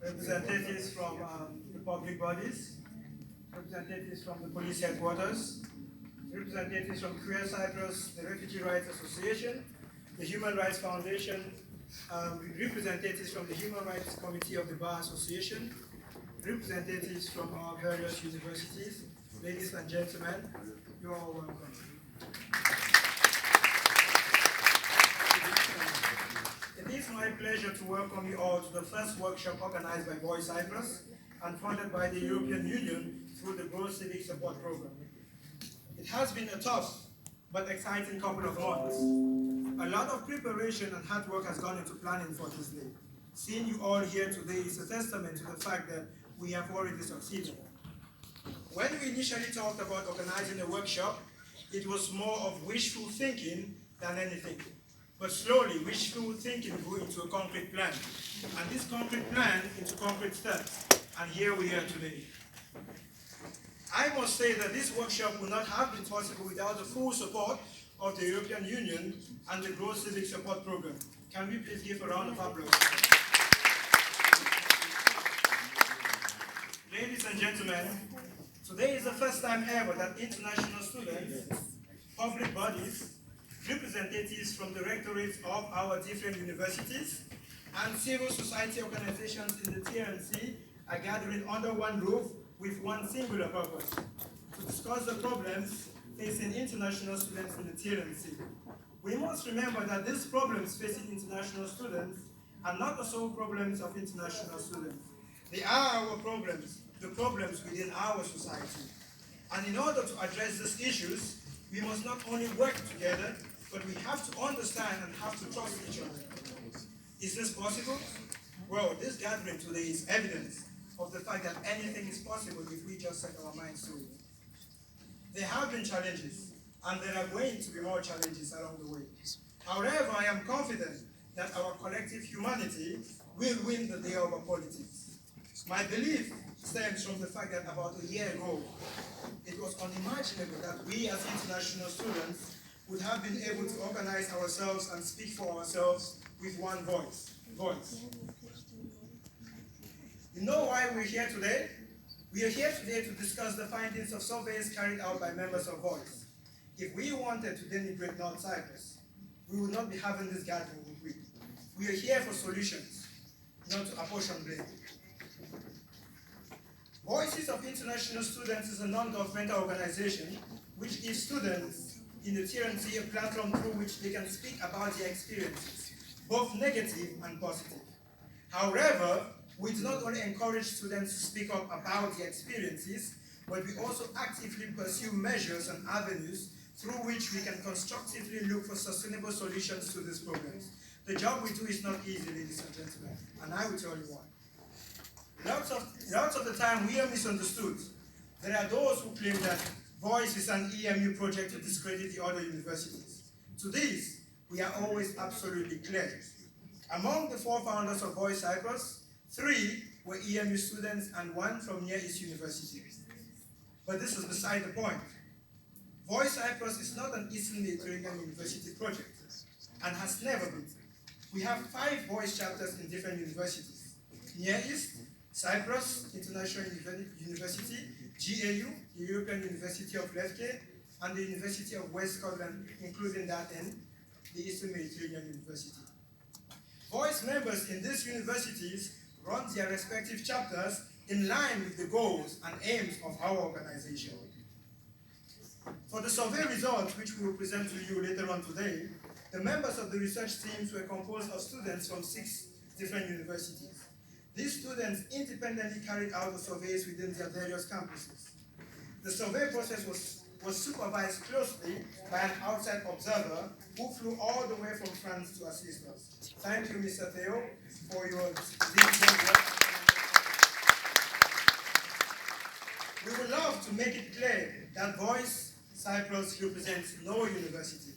representatives from the public bodies, representatives from the police headquarters, representatives from Queer Cyprus, the Refugee Rights Association, the Human Rights Foundation, representatives from the Human Rights Committee of the Bar Association, representatives from our various universities. Ladies and gentlemen, you're all welcome. It is my pleasure to welcome you all to the first workshop organized by VOIS Cyprus and funded by the European Union through the Growth Civic Support Program. It has been a tough but exciting couple of months. A lot of preparation and hard work has gone into planning for this day. Seeing you all here today is a testament to the fact that we have already succeeded. When we initially talked about organizing a workshop, it was more of wishful thinking than anything. But slowly, wishful thinking grew into a concrete plan, and this concrete plan into concrete steps, and here we are today. I must say that this workshop would not have been possible without the full support of the European Union and the Growth Civic Support Program. Can we please give a round of applause? Ladies and gentlemen, today is the first time ever that international students, public bodies, representatives from the rectorates of our different universities, and civil society organizations in the TNC are gathering under one roof with one singular purpose: to discuss the problems facing international students in the TNC. We must remember that these problems facing international students are not the sole problems of international students. They are our problems, the problems within our society. And in order to address these issues, we must not only work together, but we have to understand and have to trust each other. Is this possible? Well, this gathering today is evidence of the fact that anything is possible if we just set our minds to it. There have been challenges, and there are going to be more challenges along the way. However, I am confident that our collective humanity will win the day over politics. My belief stems from the fact that about a year ago, it was unimaginable that we as international students would have been able to organize ourselves and speak for ourselves with one voice. You know why we're here today? We are here today to discuss the findings of surveys carried out by members of VOIS. If we wanted to denigrate North Cyprus, we would not be having this gathering, would we? We are here for solutions, not to apportion blame. Voices of International Students is a non-governmental organization which gives students in the TNC a platform through which they can speak about their experiences, both negative and positive. However, we do not only encourage students to speak up about their experiences, but we also actively pursue measures and avenues through which we can constructively look for sustainable solutions to these problems. The job we do is not easy, ladies and gentlemen, and I will tell you why. Lots of the time we are misunderstood. There are those who claim that VOIS is an EMU project to discredit the other universities. To this, we are always absolutely clear. Among the 4 founders of VOIS Cyprus, 3 were EMU students and 1 from Near East University. But this is beside the point. VOIS Cyprus is not an Eastern Mediterranean university project and has never been. We have 5 VOIS chapters in different universities: Near East, Cyprus International University, GAU, the European University of Lefke, and the University of West Scotland, including that in the Eastern Mediterranean University. VOIS members in these universities run their respective chapters in line with the goals and aims of our organization. For the survey results, which we will present to you later on today, the members of the research teams were composed of students from 6 different universities. These students independently carried out the surveys within their various campuses. The survey process was supervised closely by an outside observer who flew all the way from France to assist us. Thank you, Mr. Theo, for your diligent work. We would love to make it clear that VOIS Cyprus represents no university.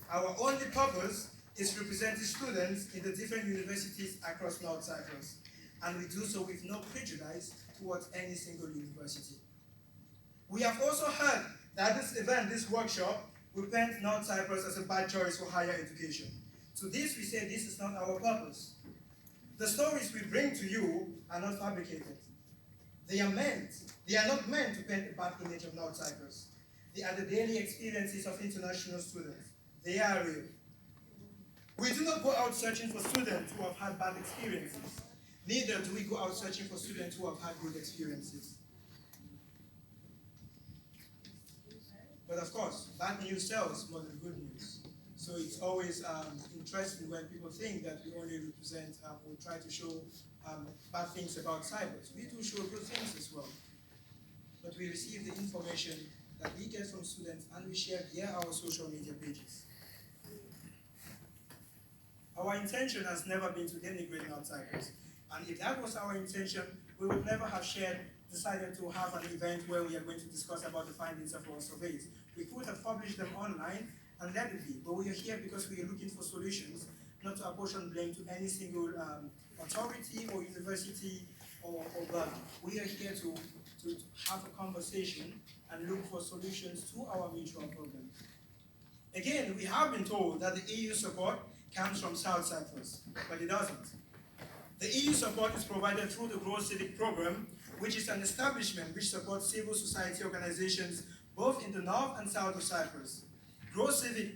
Our only purpose is representing students in the different universities across North Cyprus, and we do so with no prejudice towards any single university. We have also heard that this workshop, will paint North Cyprus as a bad choice for higher education. To this we say this is not our purpose. The stories we bring to you are not fabricated. They are not meant to paint a bad image of North Cyprus. They are the daily experiences of international students. They are real. We do not go out searching for students who have had bad experiences. Neither do we go out searching for students who have had good experiences. But of course, bad news sells more than good news. So it's always interesting when people think that we only represent or try to show bad things about Cyprus. We do show good things as well. But we receive the information that we get from students and we share via our social media pages. Our intention has never been to denigrate North Cyprus. And if that was our intention, we would never have decided to have an event where we are going to discuss about the findings of our surveys. We could have published them online and let it be, but we are here because we are looking for solutions, not to apportion blame to any single authority or university or body. We are here to have a conversation and look for solutions to our mutual problems. Again, we have been told that the EU support comes from South Cyprus, but it doesn't. The EU support is provided through the Grow Civic program, which is an establishment which supports civil society organizations both in the north and south of Cyprus. Grow Civic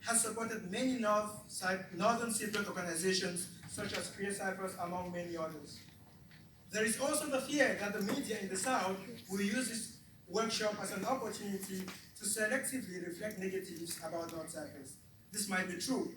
has supported many Northern Cypriot organizations such as Queer Cyprus, among many others. There is also the fear that the media in the south will use this workshop as an opportunity to selectively reflect negatives about North Cyprus. This might be true,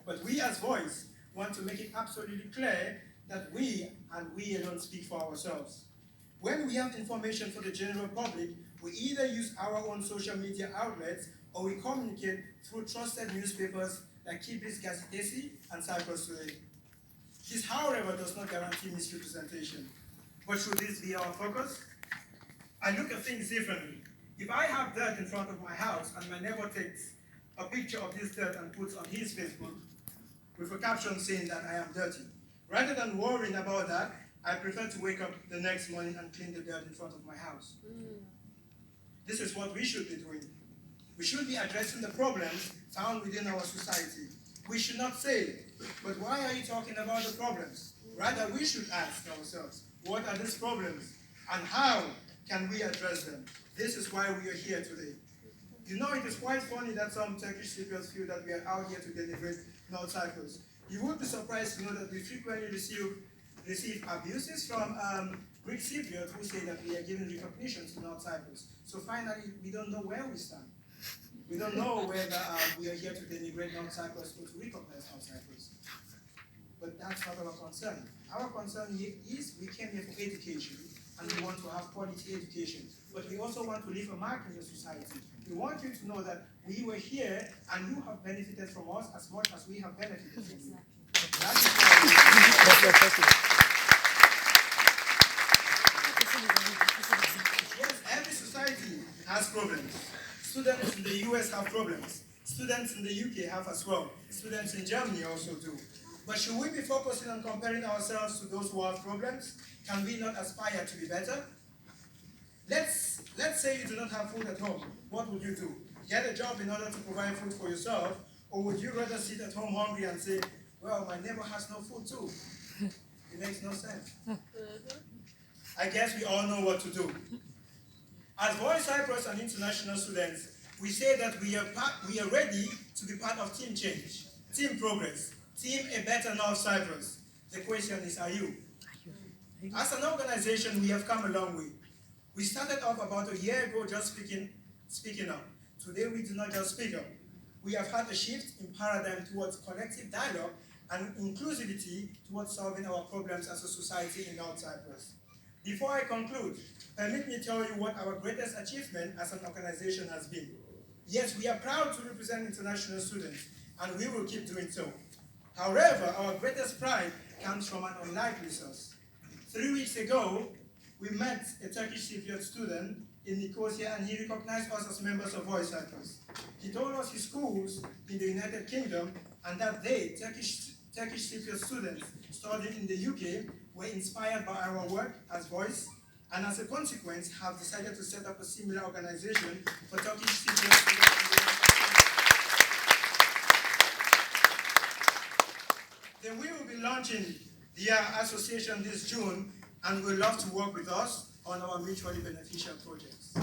but we as VOIS want to make it absolutely clear that we and we alone speak for ourselves. When we have information for the general public, we either use our own social media outlets or we communicate through trusted newspapers like Kibris Gazetesi and Cyprus Today. This, however, does not guarantee misrepresentation. But should this be our focus? I look at things differently. If I have dirt in front of my house and my neighbor takes a picture of this dirt and puts on his Facebook with a caption saying that I am dirty, rather than worrying about that, I prefer to wake up the next morning and clean the dirt in front of my house. This is what we should be doing. We should be addressing the problems found within our society. We should not say, but why are you talking about the problems? Rather, we should ask ourselves, what are these problems and how can we address them? This is why we are here today. You know, it is quite funny that some Turkish Cypriots feel that we are out here to denigrate North Cyprus. You would be surprised to know that we frequently receive abuses from Greek Cypriots who say that we are giving recognition to North Cyprus. So finally, we don't know where we stand. We don't know whether we are here to denigrate North Cyprus or to recognize North Cyprus. But that's not our concern. Our concern is we came here for education, and we want to have quality education. But we also want to leave a mark in the society. We want you to know that we were here and you have benefited from us as much as we have benefited from you. That is why yes, every society has problems. Students in the US have problems. Students in the UK have as well. Students in Germany also do. But should we be focusing on comparing ourselves to those who have problems? Can we not aspire to be better? Let's say you do not have food at home. What would you do? Get a job in order to provide food for yourself? Or would you rather sit at home hungry and say, well, my neighbor has no food too? It makes no sense. I guess we all know what to do. As VOIS Cyprus and international students, we say that we are ready to be part of team change, team progress, team a better North Cyprus. The question is, are you? As an organization, we have come a long way. We started off about a year ago just speaking up. Today we do not just speak up. We have had a shift in paradigm towards collective dialogue and inclusivity towards solving our problems as a society in North Cyprus. Before I conclude, permit me to tell you what our greatest achievement as an organization has been. Yes, we are proud to represent international students, and we will keep doing so. However, our greatest pride comes from an unlikely source. 3 weeks ago, we met a Turkish Cypriot student in Nicosia, and he recognized us as members of VOIS Cyprus. He told us his schools in the United Kingdom and that they, Turkish Cypriot students studying in the UK, were inspired by our work as VOIS, and as a consequence have decided to set up a similar organization for Turkish Cypriot students. Then we will be launching their association this June and would love to work with us on our mutually beneficial projects.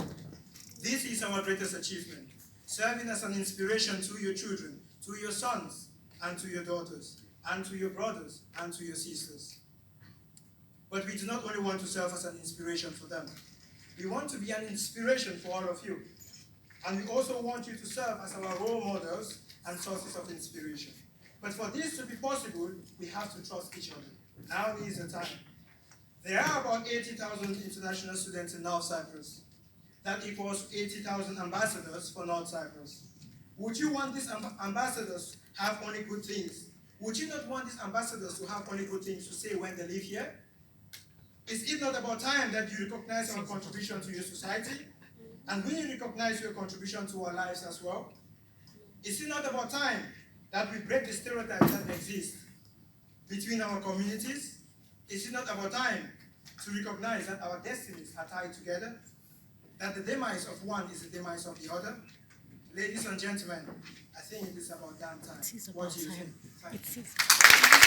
This is our greatest achievement, serving as an inspiration to your children, to your sons, and to your daughters, and to your brothers, and to your sisters. But we do not only want to serve as an inspiration for them. We want to be an inspiration for all of you. And we also want you to serve as our role models and sources of inspiration. But for this to be possible, we have to trust each other. Now is the time. There are about 80,000 international students in North Cyprus. That equals 80,000 ambassadors for North Cyprus. Would you want these ambassadors to have only good things? Would you not want these ambassadors to have only good things to say when they live here? Is it not about time that you recognize our contribution to your society? And will you recognize your contribution to our lives as well? Is it not about time that we break the stereotypes that exist between our communities? Is it not about time to recognize that our destinies are tied together? That the demise of one is the demise of the other? Ladies and gentlemen, I think it is about damn time. It is What about do you time. think? Thank you. It is.